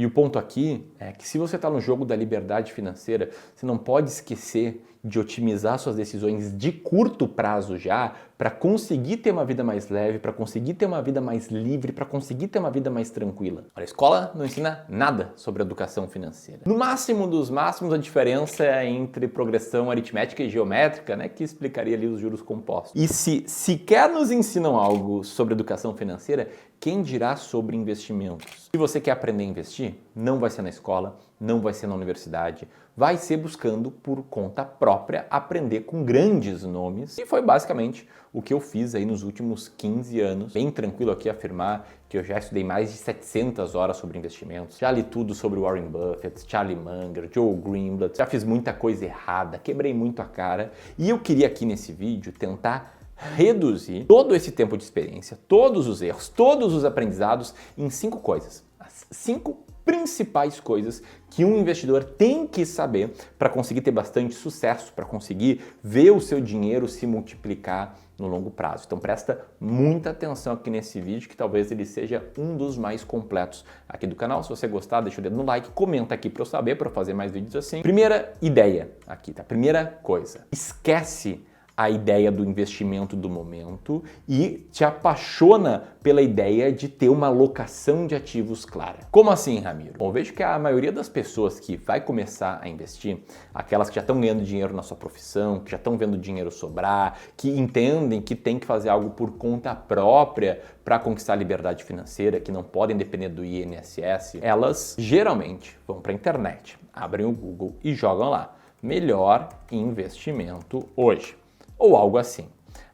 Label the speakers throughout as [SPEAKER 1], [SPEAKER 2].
[SPEAKER 1] E o ponto aqui é que se você está no jogo da liberdade financeira, você não pode esquecer de otimizar suas decisões de curto prazo já para conseguir ter uma vida mais leve, para conseguir ter uma vida mais livre, para conseguir ter uma vida mais tranquila. A escola não ensina nada sobre educação financeira. No máximo dos máximos, a diferença é entre progressão aritmética e geométrica, né, que explicaria ali os juros compostos. E se sequer nos ensinam algo sobre educação financeira, quem dirá sobre investimentos? Se você quer aprender a investir, não vai ser na escola, não vai ser na universidade, vai ser buscando por conta própria aprender com grandes nomes. E foi basicamente o que eu fiz aí nos últimos 15 anos. Bem tranquilo aqui afirmar que eu já estudei mais de 700 horas sobre investimentos. Já li tudo sobre Warren Buffett, Charlie Munger, Joe Greenblatt. Já fiz muita coisa errada, quebrei muito a cara. E eu queria aqui nesse vídeo tentar reduzir todo esse tempo de experiência, todos os erros, todos os aprendizados em 5 coisas. As 5 principais coisas que um investidor tem que saber para conseguir ter bastante sucesso, para conseguir ver o seu dinheiro se multiplicar no longo prazo. Então presta muita atenção aqui nesse vídeo, que talvez ele seja um dos mais completos aqui do canal. Se você gostar, deixa o dedo no like, comenta aqui para eu saber, para eu fazer mais vídeos assim. Primeira ideia aqui, tá? Primeira coisa, esquece a ideia do investimento do momento e te apaixona pela ideia de ter uma alocação de ativos clara. Como assim, Ramiro? Bom, eu vejo que a maioria das pessoas que vai começar a investir, aquelas que já estão ganhando dinheiro na sua profissão, que já estão vendo dinheiro sobrar, que entendem que tem que fazer algo por conta própria para conquistar a liberdade financeira, que não podem depender do INSS, elas geralmente vão para a internet, abrem o Google e jogam lá: melhor investimento hoje, ou algo assim.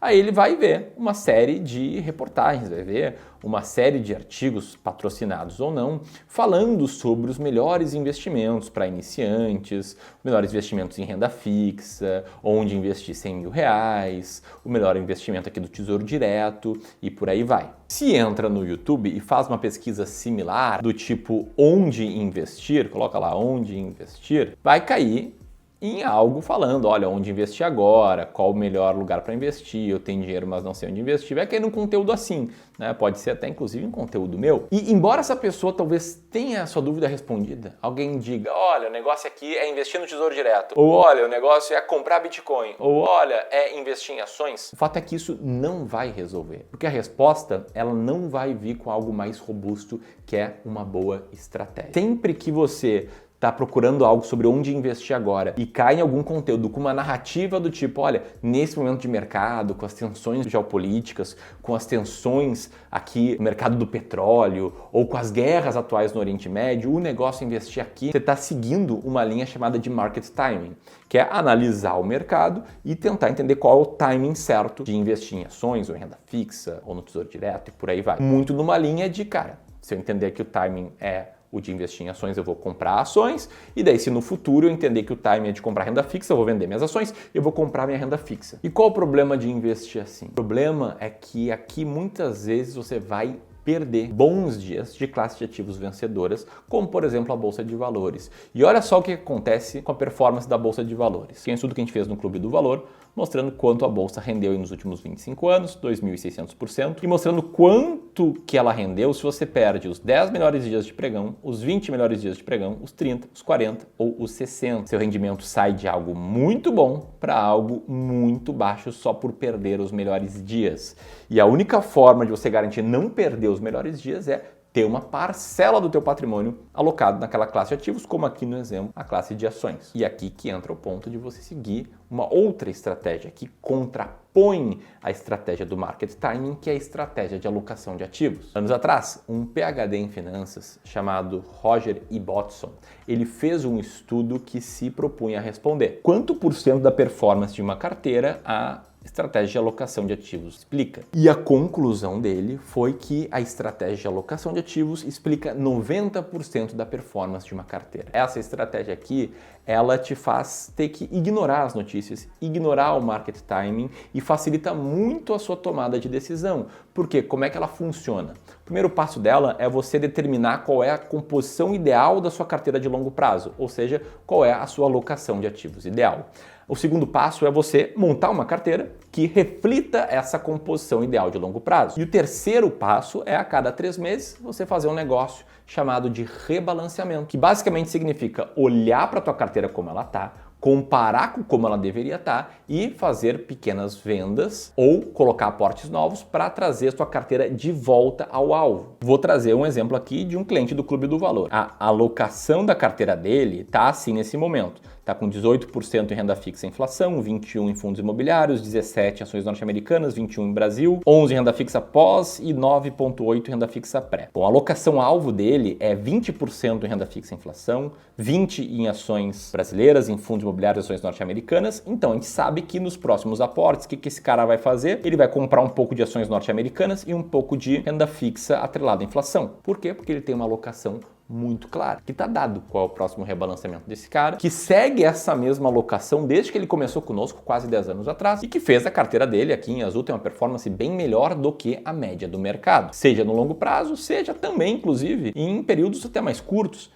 [SPEAKER 1] Aí ele vai ver uma série de reportagens, vai ver uma série de artigos, patrocinados ou não, falando sobre os melhores investimentos para iniciantes, os melhores investimentos em renda fixa, onde investir R$100.000, o melhor investimento aqui do Tesouro Direto e por aí vai. Se entra no YouTube e faz uma pesquisa similar do tipo onde investir, coloca lá onde investir, vai cair em algo falando, olha, onde investir agora, qual o melhor lugar para investir, eu tenho dinheiro, mas não sei onde investir. Vai cair num conteúdo assim, né? Pode ser até inclusive um conteúdo meu. E embora essa pessoa talvez tenha a sua dúvida respondida, alguém diga, olha, o negócio aqui é investir no Tesouro Direto, ou olha, o negócio é comprar Bitcoin, ou olha, é investir em ações. O fato é que isso não vai resolver, porque a resposta, ela não vai vir com algo mais robusto, que é uma boa estratégia. Sempre que você está procurando algo sobre onde investir agora e cai em algum conteúdo com uma narrativa do tipo, olha, nesse momento de mercado, com as tensões geopolíticas, com as tensões aqui no mercado do petróleo ou com as guerras atuais no Oriente Médio, o negócio é investir aqui, você está seguindo uma linha chamada de market timing, que é analisar o mercado e tentar entender qual é o timing certo de investir em ações ou em renda fixa ou no Tesouro Direto e por aí vai. Muito numa linha de, cara, se eu entender que o timing é o de investir em ações, eu vou comprar ações, e daí se no futuro eu entender que o time é de comprar renda fixa, eu vou vender minhas ações, eu vou comprar minha renda fixa. E qual o problema de investir assim? O problema é que aqui muitas vezes você vai perder bons dias de classe de ativos vencedoras, como por exemplo a Bolsa de Valores. E olha só o que acontece com a performance da Bolsa de Valores. Tem um estudo que a gente fez no Clube do Valor, mostrando quanto a Bolsa rendeu nos últimos 25 anos, 2.600%, e mostrando quanto que ela rendeu se você perde os 10 melhores dias de pregão, os 20 melhores dias de pregão, os 30, os 40 ou os 60. Seu rendimento sai de algo muito bom para algo muito baixo só por perder os melhores dias. E a única forma de você garantir não perder os melhores dias é ter uma parcela do teu patrimônio alocado naquela classe de ativos, como aqui no exemplo, a classe de ações. E aqui que entra o ponto de você seguir uma outra estratégia que contrapõe a estratégia do market timing, que é a estratégia de alocação de ativos. Anos atrás, um PhD em finanças chamado Roger Ibbotson, ele fez um estudo que se propunha a responder quanto por cento da performance de uma carteira a estratégia de alocação de ativos explica. E a conclusão dele foi que a estratégia de alocação de ativos explica 90% da performance de uma carteira. Essa estratégia aqui, ela te faz ter que ignorar as notícias, ignorar o market timing e facilita muito a sua tomada de decisão. Porque como é que ela funciona? O primeiro passo dela é você determinar qual é a composição ideal da sua carteira de longo prazo, ou seja, qual é a sua alocação de ativos ideal. O segundo passo é você montar uma carteira que reflita essa composição ideal de longo prazo. E o terceiro passo é a cada 3 meses você fazer um negócio chamado de rebalanceamento, que basicamente significa olhar para a tua carteira como ela está, comparar com como ela deveria estar e fazer pequenas vendas ou colocar aportes novos para trazer a sua carteira de volta ao alvo. Vou trazer um exemplo aqui de um cliente do Clube do Valor. A alocação da carteira dele está assim nesse momento. Está com 18% em renda fixa e inflação, 21% em fundos imobiliários, 17% em ações norte-americanas, 21% em Brasil, 11% em renda fixa pós e 9,8% em renda fixa pré. Bom, a alocação alvo dele é 20% em renda fixa e inflação, 20% em ações brasileiras, em fundos imobiliários e ações norte-americanas. Então a gente sabe que nos próximos aportes, o que esse cara vai fazer? Ele vai comprar um pouco de ações norte-americanas e um pouco de renda fixa atrelada à inflação. Por quê? Porque ele tem uma alocação muito claro, que está dado qual é o próximo rebalanceamento desse cara, que segue essa mesma alocação desde que ele começou conosco, quase 10 anos atrás, e que fez a carteira dele aqui em azul ter uma performance bem melhor do que a média do mercado, seja no longo prazo, seja também, inclusive, em períodos até mais curtos,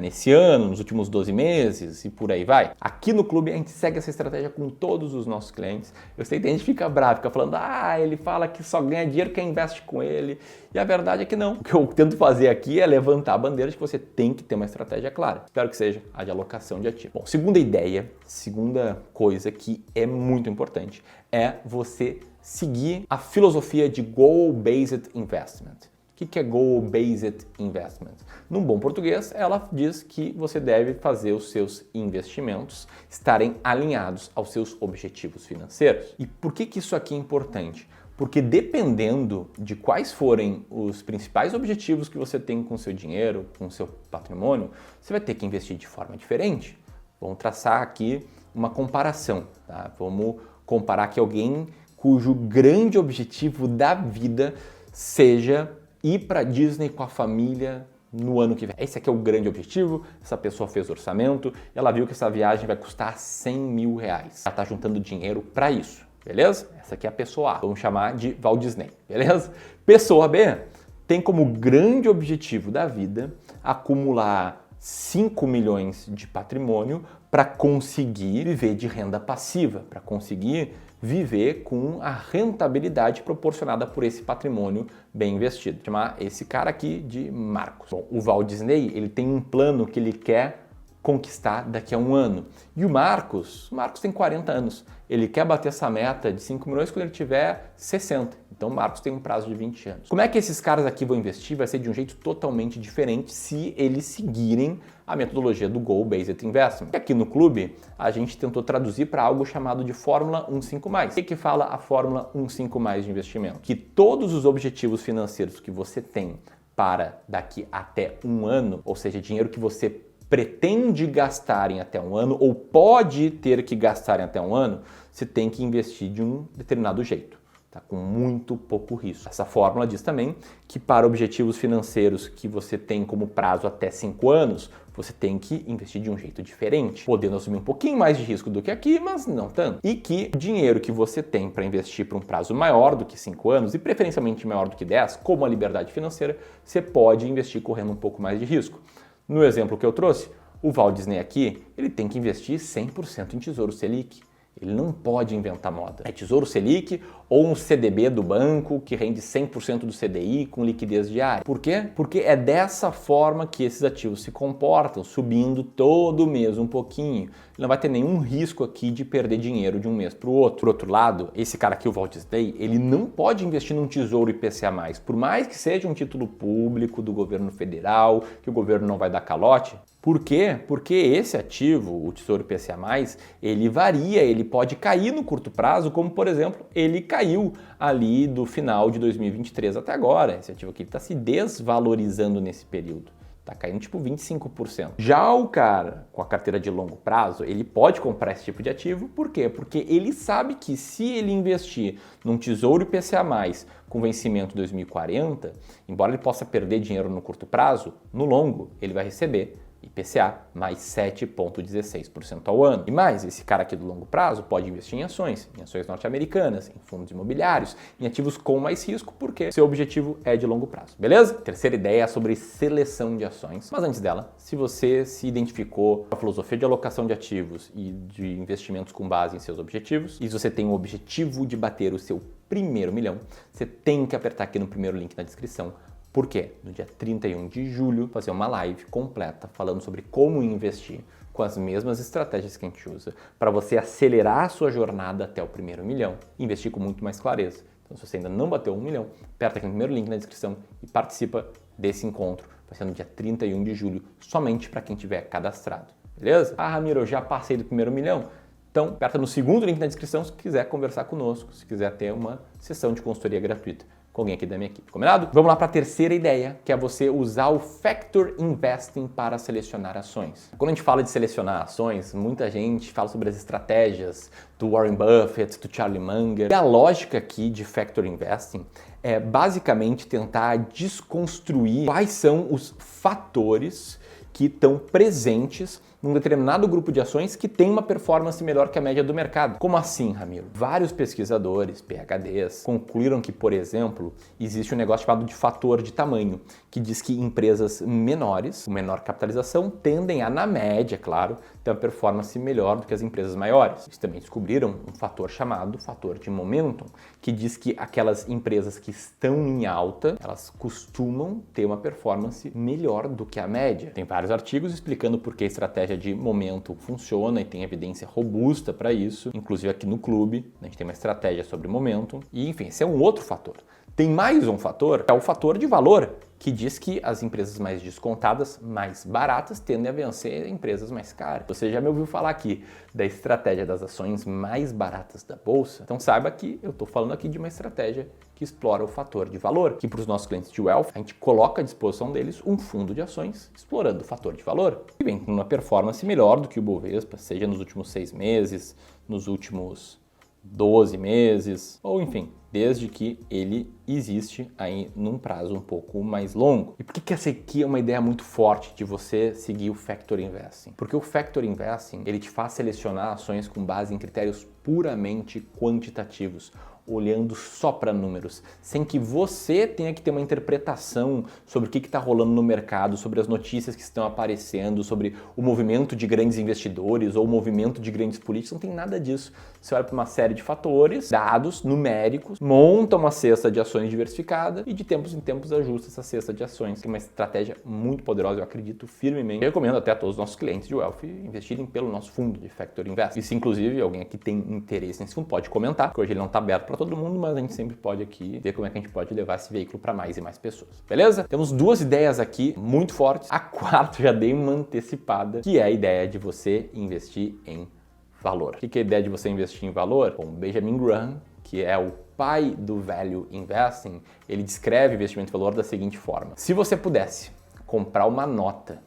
[SPEAKER 1] nesse ano, nos últimos 12 meses e por aí vai. Aqui no clube a gente segue essa estratégia com todos os nossos clientes. Eu sei que a gente fica bravo, fica falando, ele fala que só ganha dinheiro quem investe com ele. E a verdade é que não. O que eu tento fazer aqui é levantar a bandeira de que você tem que ter uma estratégia clara. Espero que seja a de alocação de ativo. Bom, segunda ideia, segunda coisa que é muito importante é você seguir a filosofia de Goal-Based Investment. O que é Goal-Based Investment? Num bom português, ela diz que você deve fazer os seus investimentos estarem alinhados aos seus objetivos financeiros. E por que isso aqui é importante? Porque dependendo de quais forem os principais objetivos que você tem com o seu dinheiro, com o seu patrimônio, você vai ter que investir de forma diferente. Vamos traçar aqui uma comparação, tá? Vamos comparar aqui alguém cujo grande objetivo da vida seja ir para Disney com a família no ano que vem. Esse aqui é o grande objetivo, essa pessoa fez orçamento, ela viu que essa viagem vai custar 100 mil reais. Ela está juntando dinheiro para isso, beleza? Essa aqui é a pessoa A, vamos chamar de Walt Disney, beleza? Pessoa B tem como grande objetivo da vida acumular 5 milhões de patrimônio para conseguir viver de renda passiva, para conseguir viver com a rentabilidade proporcionada por esse patrimônio bem investido. Vou chamar esse cara aqui de Marcos. Bom, o Walt Disney, ele tem um plano que ele quer conquistar daqui a um ano. E o Marcos tem 40 anos. Ele quer bater essa meta de 5 milhões quando ele tiver 60. Então o Marcos tem um prazo de 20 anos. Como é que esses caras aqui vão investir? Vai ser de um jeito totalmente diferente se eles seguirem a metodologia do Goal-Based Investment. Aqui no clube, a gente tentou traduzir para algo chamado de Fórmula 15+. O que fala a Fórmula 15+ de investimento? Que todos os objetivos financeiros que você tem para daqui até um ano, ou seja, dinheiro que você pretende gastar em até um ano ou pode ter que gastar em até um ano, você tem que investir de um determinado jeito, tá? Com muito pouco risco. Essa fórmula diz também que para objetivos financeiros que você tem como prazo até 5 anos, você tem que investir de um jeito diferente, podendo assumir um pouquinho mais de risco do que aqui, mas não tanto. E que o dinheiro que você tem para investir para um prazo maior do que 5 anos e preferencialmente maior do que 10, como a liberdade financeira, você pode investir correndo um pouco mais de risco. No exemplo que eu trouxe, o Walt Disney aqui, ele tem que investir 100% em Tesouro Selic. Ele não pode inventar moda. É Tesouro Selic ou um CDB do banco que rende 100% do CDI com liquidez diária. Por quê? Porque é dessa forma que esses ativos se comportam, subindo todo mês um pouquinho. Ele não vai ter nenhum risco aqui de perder dinheiro de um mês para o outro. Por outro lado, esse cara aqui, o Walt Disney, ele não pode investir num Tesouro IPCA+. Por mais que seja um título público do governo federal, que o governo não vai dar calote. Por quê? Porque esse ativo, o Tesouro IPCA+, ele varia, ele pode cair no curto prazo, como por exemplo, ele caiu ali do final de 2023 até agora. Esse ativo aqui está se desvalorizando nesse período. Está caindo tipo 25%. Já o cara com a carteira de longo prazo, ele pode comprar esse tipo de ativo. Por quê? Porque ele sabe que se ele investir num Tesouro IPCA+, com vencimento 2040, embora ele possa perder dinheiro no curto prazo, no longo ele vai receber IPCA mais 7,16% ao ano. E mais, esse cara aqui do longo prazo pode investir em ações norte-americanas, em fundos imobiliários, em ativos com mais risco, porque seu objetivo é de longo prazo, beleza? Terceira ideia é sobre seleção de ações. Mas antes dela, se você se identificou com a filosofia de alocação de ativos e de investimentos com base em seus objetivos, e se você tem o objetivo de bater o seu primeiro milhão, você tem que apertar aqui no primeiro link na descrição Por quê? No dia 31 de julho, fazer uma live completa falando sobre como investir com as mesmas estratégias que a gente usa para você acelerar a sua jornada até o primeiro milhão e investir com muito mais clareza. Então, se você ainda não bateu 1 milhão, aperta aqui no primeiro link na descrição e participa desse encontro. Vai ser no dia 31 de julho, somente para quem tiver cadastrado. Beleza? Ah, Ramiro, eu já passei do primeiro milhão. Então, aperta no segundo link na descrição se quiser conversar conosco, se quiser ter uma sessão de consultoria gratuita com alguém aqui da minha equipe. Combinado? Vamos lá para a terceira ideia, que é você usar o Factor Investing para selecionar ações. Quando a gente fala de selecionar ações, muita gente fala sobre as estratégias do Warren Buffett, do Charlie Munger. E a lógica aqui de Factor Investing é basicamente tentar desconstruir quais são os fatores que estão presentes num determinado grupo de ações que tem uma performance melhor que a média do mercado. Como assim, Ramiro? Vários pesquisadores, PhDs, concluíram que, por exemplo, existe um negócio chamado de fator de tamanho, que diz que empresas menores, com menor capitalização, tendem a, na média, claro, ter uma performance melhor do que as empresas maiores. Eles também descobriram um fator chamado fator de momentum, que diz que aquelas empresas que estão em alta, elas costumam ter uma performance melhor do que a média. Tem vários artigos explicando por que a estratégia de momento funciona e tem evidência robusta para isso. Inclusive aqui no clube, a gente tem uma estratégia sobre momento. E enfim, esse é um outro fator. Tem mais um fator, que é o fator de valor, que diz que as empresas mais descontadas, mais baratas, tendem a vencer empresas mais caras. Você já me ouviu falar aqui da estratégia das ações mais baratas da bolsa? Então saiba que eu estou falando aqui de uma estratégia que explora o fator de valor, que para os nossos clientes de Wealth, a gente coloca à disposição deles um fundo de ações explorando o fator de valor, que vem com uma performance melhor do que o Bovespa, seja nos últimos 6 meses, nos últimos 12 meses, ou enfim, desde que ele existe aí num prazo um pouco mais longo. E por que essa aqui é uma ideia muito forte de você seguir o Factor Investing? Porque o Factor Investing, ele te faz selecionar ações com base em critérios puramente quantitativos, olhando só para números, sem que você tenha que ter uma interpretação sobre o que está rolando no mercado, sobre as notícias que estão aparecendo, sobre o movimento de grandes investidores ou o movimento de grandes políticos. Não tem nada disso. Você olha para uma série de fatores, dados numéricos, monta uma cesta de ações diversificada e de tempos em tempos ajusta essa cesta de ações. É uma estratégia muito poderosa, eu acredito firmemente. Eu recomendo até a todos os nossos clientes de Wealth investirem pelo nosso fundo de Factor Invest. E se inclusive alguém aqui tem interesse nesse fundo, pode comentar, porque hoje ele não está aberto para todo mundo, mas a gente sempre pode aqui ver como é que a gente pode levar esse veículo para mais e mais pessoas. Beleza? Temos duas ideias aqui muito fortes. A quarta já dei uma antecipada, que é a ideia de você investir em valor. O que é a ideia de você investir em valor? Bom, Benjamin Graham, que é o pai do Value Investing, ele descreve investimento em valor da seguinte forma: se você pudesse comprar uma nota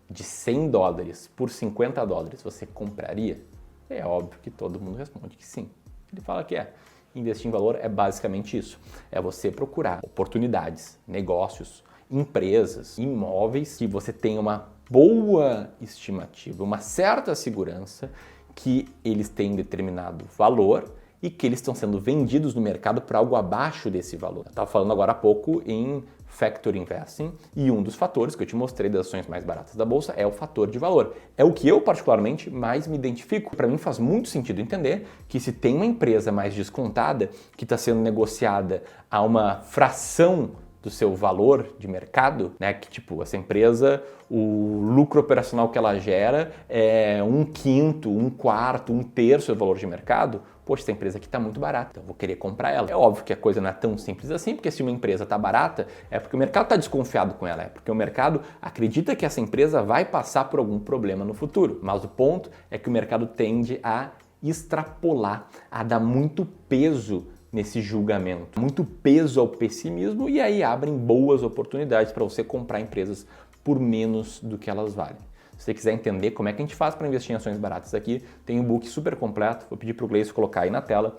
[SPEAKER 1] de $100 por $50, você compraria? É óbvio que todo mundo responde que sim. Ele fala que é. Investir em valor é basicamente isso. É você procurar oportunidades, negócios, empresas, imóveis que você tenha uma boa estimativa, uma certa segurança que eles têm determinado valor e que eles estão sendo vendidos no mercado por algo abaixo desse valor. Eu estava falando agora há pouco em Factor Investing e um dos fatores que eu te mostrei das ações mais baratas da bolsa é o fator de valor. É o que eu particularmente mais me identifico. Para mim faz muito sentido entender que se tem uma empresa mais descontada que está sendo negociada a uma fração do seu valor de mercado, né? Que tipo, essa empresa, o lucro operacional que ela gera é 1/5, 1/4, 1/3 do valor de mercado. Poxa, essa empresa aqui está muito barata, então eu vou querer comprar ela. É óbvio que a coisa não é tão simples assim, porque se uma empresa está barata, é porque o mercado está desconfiado com ela, é porque o mercado acredita que essa empresa vai passar por algum problema no futuro. Mas o ponto é que o mercado tende a extrapolar, a dar muito peso nesse julgamento, muito peso ao pessimismo, e aí abrem boas oportunidades para você comprar empresas por menos do que elas valem. Se você quiser entender como é que a gente faz para investir em ações baratas aqui, tem um book super completo, vou pedir para o Gleison colocar aí na tela,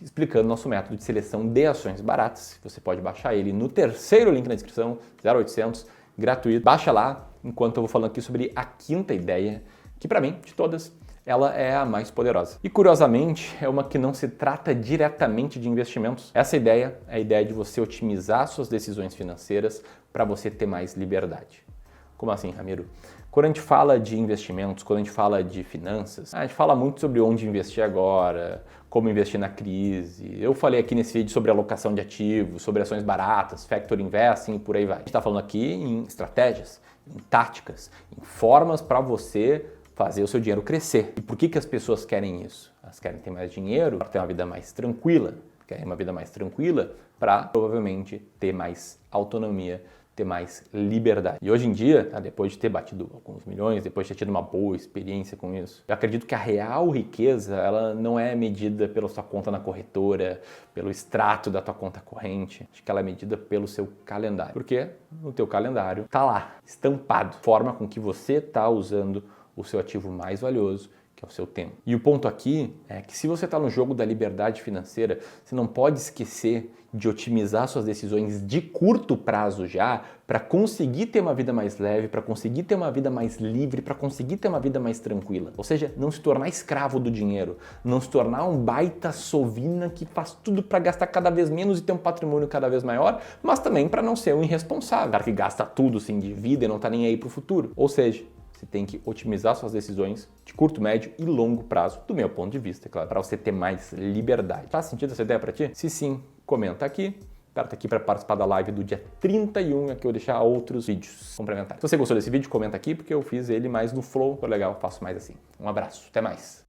[SPEAKER 1] explicando nosso método de seleção de ações baratas. Você pode baixar ele no terceiro link na descrição, 0800, gratuito. Baixa lá, enquanto eu vou falando aqui sobre a quinta ideia, que para mim, de todas, ela é a mais poderosa. E curiosamente, é uma que não se trata diretamente de investimentos. Essa ideia é a ideia de você otimizar suas decisões financeiras para você ter mais liberdade. Como assim, Ramiro? Quando a gente fala de investimentos, quando a gente fala de finanças, a gente fala muito sobre onde investir agora, como investir na crise. Eu falei aqui nesse vídeo sobre alocação de ativos, sobre ações baratas, factor investing e por aí vai. A gente está falando aqui em estratégias, em táticas, em formas para você fazer o seu dinheiro crescer. E por que as pessoas querem isso? Elas querem ter mais dinheiro para ter uma vida mais tranquila, querem uma vida mais tranquila para provavelmente ter mais autonomia, ter mais liberdade. E hoje em dia, depois de ter batido alguns milhões, depois de ter tido uma boa experiência com isso, eu acredito que a real riqueza, ela não é medida pela sua conta na corretora, pelo extrato da tua conta corrente. Acho que ela é medida pelo seu calendário. Porque no teu calendário tá lá, estampado, a forma com que você tá usando o seu ativo mais valioso, que é o seu tempo. E o ponto aqui é que se você está no jogo da liberdade financeira, você não pode esquecer de otimizar suas decisões de curto prazo já para conseguir ter uma vida mais leve, para conseguir ter uma vida mais livre, para conseguir ter uma vida mais tranquila. Ou seja, não se tornar escravo do dinheiro, não se tornar um baita sovina que faz tudo para gastar cada vez menos e ter um patrimônio cada vez maior, mas também para não ser um irresponsável, cara que gasta tudo, se endivida e não está nem aí para o futuro. Ou seja, você tem que otimizar suas decisões de curto, médio e longo prazo, do meu ponto de vista, é claro, para você ter mais liberdade. Faz sentido essa ideia para ti? Se sim, comenta aqui. Cara, tá aqui para participar da live do dia 31, aqui eu vou deixar outros vídeos complementares. Se você gostou desse vídeo, comenta aqui, porque eu fiz ele mais no flow, foi legal, eu faço mais assim. Um abraço, até mais!